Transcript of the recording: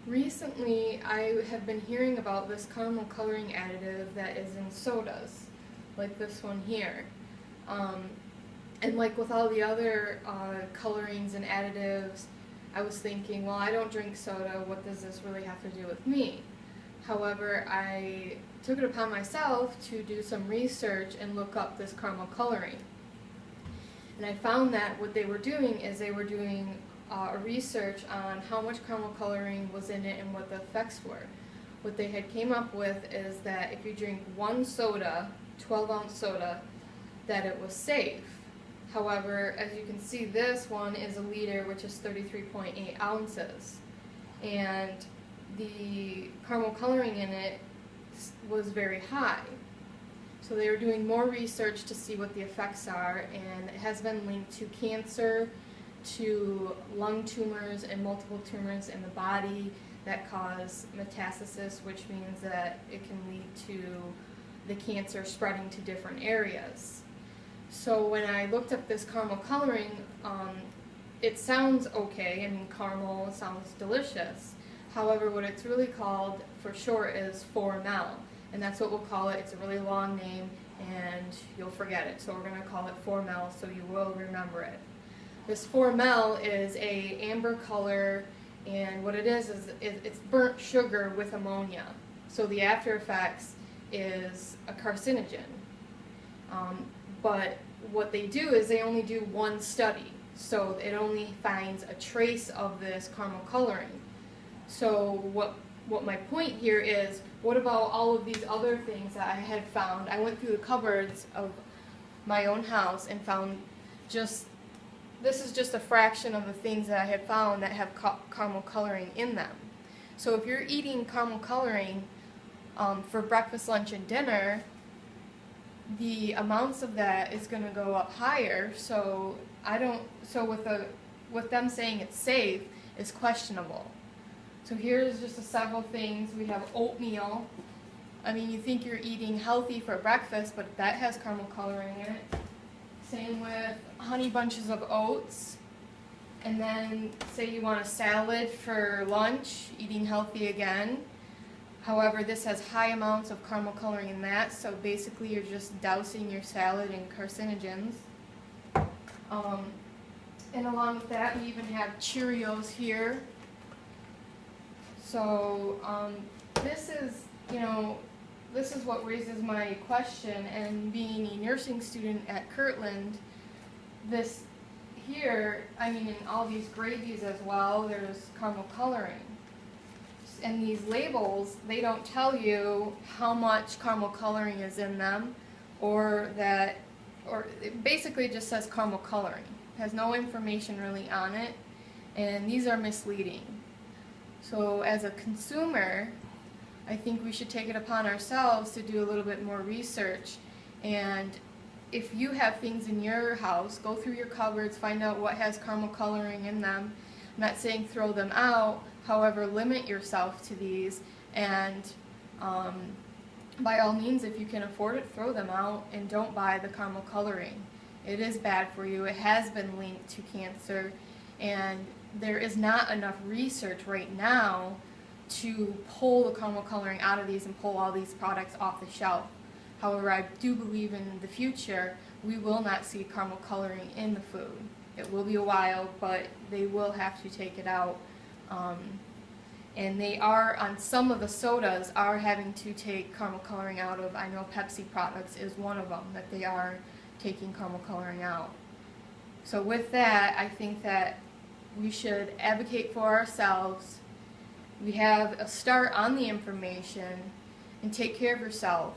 Recently, I have been hearing about this caramel coloring additive that is in sodas, like this one here. Um, and like with all the other colorings and additives, I was thinking, well, I don't drink soda, what does this really have to do with me? However, I took it upon myself to do some research and look up this caramel coloring. And I found that what they were doing is they were doing a research on how much caramel coloring was in it and what the effects were. What they had came up with is that if you drink one soda, 12-ounce soda, that it was safe. However, as you can see, this one is a liter, which is 33.8 ounces. And the caramel coloring in it was very high. So they were doing more research to see what the effects are, and it has been linked to cancer, to lung tumors and multiple tumors in the body that cause metastasis, which means that it can lead to the cancer spreading to different areas. So when I looked up this caramel coloring, it sounds okay. I mean, caramel sounds delicious. However, what it's really called for short is 4-mel, and that's what we'll call it. It's a really long name, and you'll forget it. So we're going to call it 4-mel, so you will remember it. This 4-mel is a amber color, and what it is it's burnt sugar with ammonia. So the after effects is a carcinogen. But what they do is they only do one study, so it only finds a trace of this caramel coloring. So what my point here is, what about all of these other things that I had found? I went through the cupboards of my own house and found this is just a fraction of the things that I had found that have caramel coloring in them. So if you're eating caramel coloring for breakfast, lunch, and dinner, the amounts of that is going to go up higher. So with them saying it's safe is questionable. So here's just several things. We have oatmeal. I mean, you think you're eating healthy for breakfast, but that has caramel coloring in it. Same with honey bunches of oats. And then say you want a salad for lunch, eating healthy again. However, this has high amounts of caramel coloring in that, so basically you're just dousing your salad in carcinogens. And along with that, we even have Cheerios here. So this is what raises my question, and being a nursing student at Kirtland, this here, I mean, in all these gravies as well, there's caramel coloring. And these labels, they don't tell you how much caramel coloring is in them, or it basically just says caramel coloring. It has no information really on it, and these are misleading. So as a consumer, I think we should take it upon ourselves to do a little bit more research. And if you have things in your house, go through your cupboards, find out what has caramel coloring in them. I'm not saying throw them out, however, limit yourself to these, and by all means, if you can afford it, throw them out and don't buy the caramel coloring. It is bad for you. It has been linked to cancer, and there is not enough research right now to pull the caramel coloring out of these and pull all these products off the shelf. However, I do believe in the future we will not see caramel coloring in the food. It will be a while, but they will have to take it out. And they are, on some of the sodas, are having to take caramel coloring out of. I know Pepsi products is one of them that they are taking caramel coloring out. So with that, I think that we should advocate for ourselves. We have a start on the information, and take care of yourself.